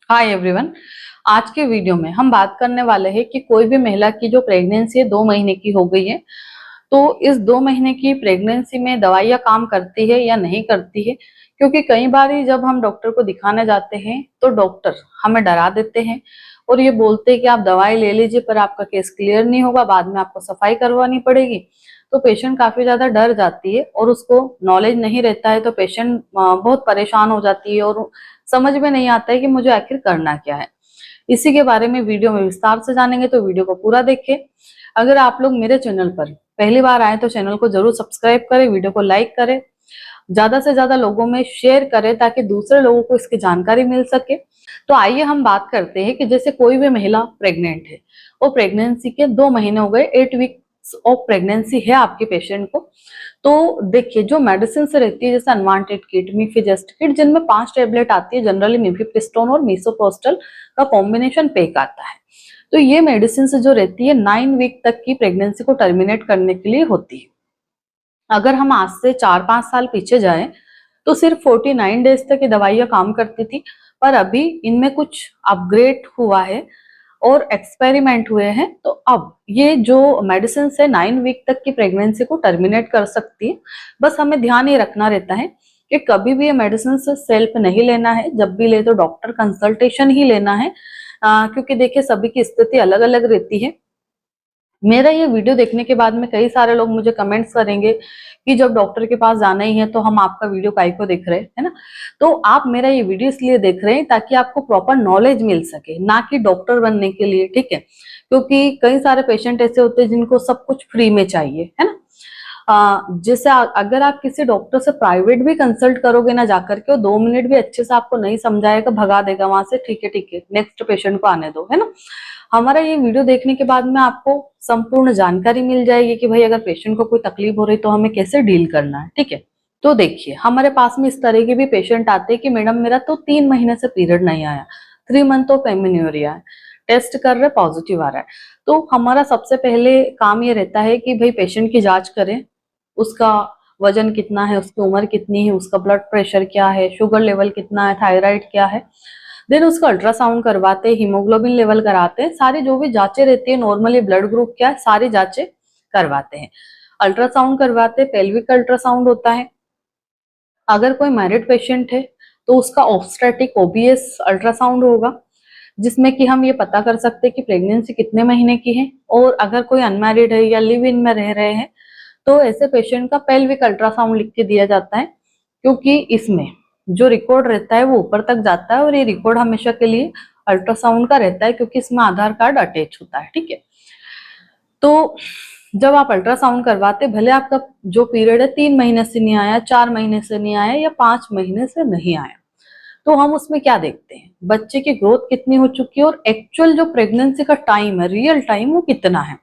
Hi everyone. आज के video में हम बात करने वाले हैं कि कोई भी महिला की जो प्रेगनेंसी है 2 महीने की हो गई है, तो इस 2 महीने की प्रेगनेंसी में दवाइयाँ काम करती है या नहीं करती है। क्योंकि कई बार ही जब हम डॉक्टर को दिखाने जाते हैं तो डॉक्टर हमें डरा देते हैं और ये बोलते हैं कि आप दवाई ले लीजिए पर आपका केस क्लियर नहीं होगा, बाद में आपको सफाई करवानी पड़ेगी। तो पेशेंट काफी ज्यादा डर जाती है और उसको नॉलेज नहीं रहता है, तो पेशेंट बहुत परेशान हो जाती है और समझ में नहीं आता है कि मुझे आखिर करना क्या है। इसी के बारे में वीडियो में विस्तार से जानेंगे, तो वीडियो को पूरा देखें। अगर आप लोग मेरे चैनल पर पहली बार आए तो चैनल को जरूर सब्सक्राइब करें, वीडियो को लाइक करें, ज्यादा से ज्यादा लोगों में शेयर करें ताकि दूसरे लोगों को इसकी जानकारी मिल सके। तो आइए हम बात करते हैं कि जैसे कोई भी महिला प्रेग्नेंट है और प्रेगनेंसी के 2 महीने हो गए, 8 वीक्स ऑफ प्रेगनेंसी है आपके पेशेंट को, तो देखिए जो मेडिसिन से रहती है जैसे अनवांटेड किट, मीफिजेस्ट किट, जिनमें 5 टेबलेट आती है, जनरली मीफिप्रिस्टोन और मीसोप्रोस्टल का कॉम्बिनेशन पैक आता है। तो ये मेडिसिन से जो रहती है 9 वीक तक की प्रेगनेंसी को टर्मिनेट करने के लिए होती है। अगर हम आज से 4-5 साल पीछे जाएं तो सिर्फ 49 डेज तक ये दवाइयां काम करती थी, पर अभी इनमें कुछ अपग्रेड हुआ है और एक्सपेरिमेंट हुए हैं। तो अब ये जो मेडिसिन है 9 वीक तक की प्रेगनेंसी को टर्मिनेट कर सकती है। बस हमें ध्यान ये रखना रहता है कि कभी भी ये मेडिसिन सेल्फ नहीं लेना है, जब भी ले तो डॉक्टर कंसल्टेशन ही लेना है, क्योंकि देखिए सभी की स्थिति अलग अलग रहती है। मेरा ये वीडियो देखने के बाद में कई सारे लोग मुझे कमेंट्स करेंगे कि जब डॉक्टर के पास जाना ही है तो हम आपका वीडियो काहे को देख रहे हैं, है ना। तो आप मेरा ये वीडियो इसलिए देख रहे हैं ताकि आपको प्रॉपर नॉलेज मिल सके, ना कि डॉक्टर बनने के लिए, ठीक है। क्योंकि कई सारे पेशेंट ऐसे होते हैं जिनको सब कुछ फ्री में चाहिए, है ना। जैसे अगर आप किसी डॉक्टर से प्राइवेट भी कंसल्ट करोगे ना जाकर के, वो 2 मिनट भी अच्छे से आपको नहीं समझाएगा, भगा देगा वहां से, ठीक है नेक्स्ट पेशेंट को आने दो, है ना। हमारा ये वीडियो देखने के बाद में आपको संपूर्ण जानकारी मिल जाएगी कि भाई अगर पेशेंट को कोई तकलीफ हो रही तो हमें कैसे डील करना है, ठीक है। तो देखिए हमारे पास में इस तरह के भी पेशेंट आते हैं कि मैडम मेरा तो 3 महीने से पीरियड नहीं आया, 3 मंथ ऑफ एमिन्यूरिया है, टेस्ट कर रहे पॉजिटिव आ रहा है। तो हमारा सबसे पहले काम ये रहता है कि भाई पेशेंट की जांच करें, उसका वजन कितना है, उसकी उम्र कितनी है, उसका ब्लड प्रेशर क्या है, शुगर लेवल कितना है, थायराइड क्या है। देन उसका अल्ट्रासाउंड करवाते हैं, हीमोग्लोबिन लेवल कराते हैं, सारी जो भी जांचें रहती है, नॉर्मली ब्लड ग्रुप क्या है, सारी जांचें करवाते हैं। अल्ट्रासाउंड करवाते, पेल्विक अल्ट्रासाउंड होता है। अगर कोई मैरिड पेशेंट है तो उसका ऑब्स्टेट्रिक ओबीएस अल्ट्रासाउंड होगा, जिसमें कि हम ये पता कर सकते हैं कि प्रेगनेंसी कितने महीने की है। और अगर कोई अनमैरिड है या लिव इन में रह रहे हैं तो ऐसे पेशेंट का पेल्विक अल्ट्रासाउंड लिख के दिया जाता है, क्योंकि इसमें जो रिकॉर्ड रहता है वो ऊपर तक जाता है और ये रिकॉर्ड हमेशा के लिए अल्ट्रासाउंड का रहता है, क्योंकि इसमें आधार कार्ड अटैच होता है, ठीक है। तो जब आप अल्ट्रासाउंड करवाते, भले आपका जो पीरियड है 3 महीने से नहीं आया, 4 महीने से नहीं आया या 5 महीने से नहीं आया, तो हम उसमें क्या देखते हैं, बच्चे की ग्रोथ कितनी हो चुकी है और एक्चुअल जो प्रेगनेंसी का टाइम है, रियल टाइम, वो कितना है।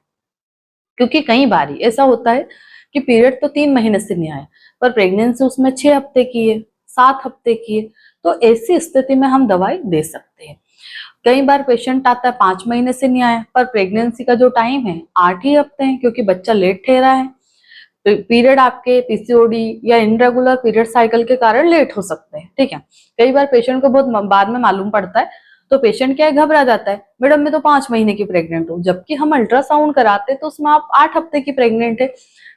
क्योंकि कई बार ऐसा होता है कि पीरियड तो 3 महीने से नहीं आया पर प्रेगनेंसी उसमें 6 हफ्ते की है, 7 हफ्ते की है, तो ऐसी स्थिति में हम दवाई दे सकते हैं। कई बार पेशेंट आता है 5 महीने से नहीं आया पर प्रेगनेंसी का जो टाइम है 8 ही हफ्ते हैं, क्योंकि बच्चा लेट ठहरा है। पीरियड आपके पीसीओडी या इनरेगुलर पीरियड साइकिल के कारण लेट हो सकते हैं, ठीक है। कई बार पेशेंट को बहुत बाद में मालूम पड़ता है, तो पेशेंट क्या है, घबरा जाता है, मैडम मैं तो 5 महीने की प्रेग्नेंट हूँ, जबकि हम अल्ट्रासाउंड कराते तो उसमें आप 8 हफ्ते की प्रेग्नेंट है।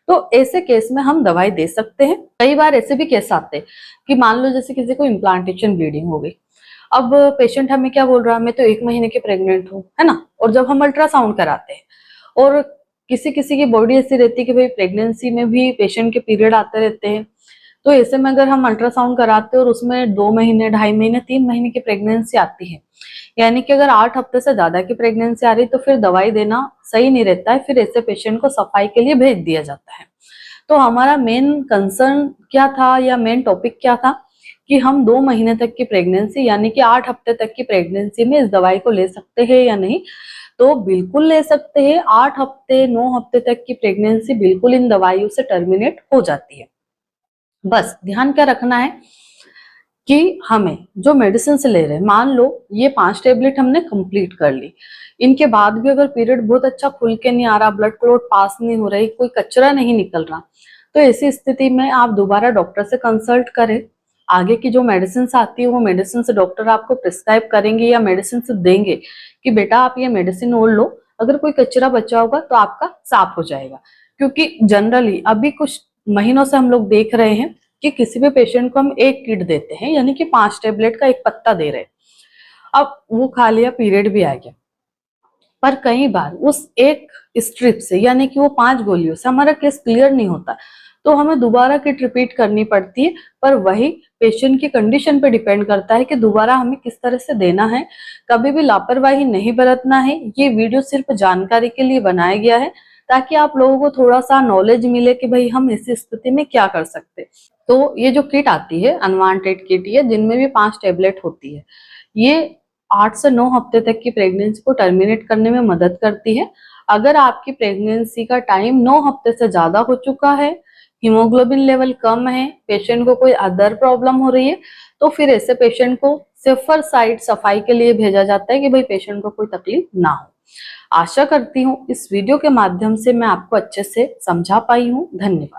तो ऐसे केस में हम दवाई दे सकते हैं। कई बार ऐसे भी केस आते हैं कि मान लो जैसे किसी को इम्प्लांटेशन ब्लीडिंग हो गई, अब पेशेंट हमें क्या बोल रहा है, मैं तो 1 महीने की प्रेग्नेंट हूँ, है ना। और जब हम अल्ट्रासाउंड कराते हैं और किसी किसी की बॉडी ऐसी रहती है कि भाई प्रेगनेंसी में भी पेशेंट के पीरियड आते रहते हैं, तो ऐसे में अगर हम अल्ट्रासाउंड कराते हैं और उसमें 2 महीने, 2.5 महीने, 3 महीने की प्रेगनेंसी आती है, यानी कि अगर 8 हफ्ते से ज्यादा की प्रेगनेंसी आ रही तो फिर दवाई देना सही नहीं रहता है, फिर ऐसे पेशेंट को सफाई के लिए भेज दिया जाता है। तो हमारा मेन कंसर्न क्या था या मेन टॉपिक क्या था कि हम 2 महीने तक की प्रेगनेंसी यानी कि 8 हफ्ते तक की प्रेगनेंसी में इस दवाई को ले सकते हैं या नहीं। तो बिल्कुल ले सकते हैं, 8 हफ्ते 9 हफ्ते तक की प्रेगनेंसी बिल्कुल इन दवाइयों से टर्मिनेट हो जाती है। बस ध्यान क्या रखना है कि हमें जो मेडिसिन से ले रहे हैं, मान लो ये 5 टेबलेट हमने कंप्लीट कर ली, इनके बाद भी अगर पीरियड बहुत अच्छा खुल के नहीं आ रहा, ब्लड क्लॉट पास नहीं हो रही, कोई कचरा नहीं निकल रहा, तो ऐसी स्थिति में आप दोबारा डॉक्टर से कंसल्ट करें। आगे की जो मेडिसिन आती है वो मेडिसिन डॉक्टर आपको प्रिस्क्राइब करेंगे या मेडिसिन देंगे कि बेटा आप ये मेडिसिन ओढ़ लो, अगर कोई कचरा बचा होगा तो आपका साफ हो जाएगा। क्योंकि जनरली अभी कुछ महीनों से हम लोग देख रहे हैं कि किसी भी पेशेंट को हम एक किट देते हैं, यानी कि 5 टेबलेट का एक पत्ता दे रहे हैं। अब वो खा लिया, पीरियड भी आ गया, पर कई बार उस एक स्ट्रिप से यानी कि वो 5 गोलियों से हमारा केस क्लियर नहीं होता, तो हमें दोबारा किट रिपीट करनी पड़ती है। पर वही पेशेंट की कंडीशन पे डिपेंड करता है कि दोबारा हमें किस तरह से देना है। कभी भी लापरवाही नहीं बरतना है। ये वीडियो सिर्फ जानकारी के लिए बनाया गया है ताकि आप लोगों को थोड़ा सा नॉलेज मिले कि भाई हम इस स्थिति में क्या कर सकते। तो ये जो किट आती है अनवांटेड किट, ये जिनमें भी 5 टेबलेट होती है, ये 8 से 9 हफ्ते तक की प्रेगनेंसी को टर्मिनेट करने में मदद करती है। अगर आपकी प्रेगनेंसी का टाइम 9 हफ्ते से ज्यादा हो चुका है, हीमोग्लोबिन लेवल कम है, पेशेंट को कोई अदर प्रॉब्लम हो रही है, तो फिर ऐसे पेशेंट को सेफर साइड सफाई के लिए भेजा जाता है कि भाई पेशेंट को कोई तकलीफ ना हो। आशा करती हूँ इस वीडियो के माध्यम से मैं आपको अच्छे से समझा पाई हूँ। धन्यवाद।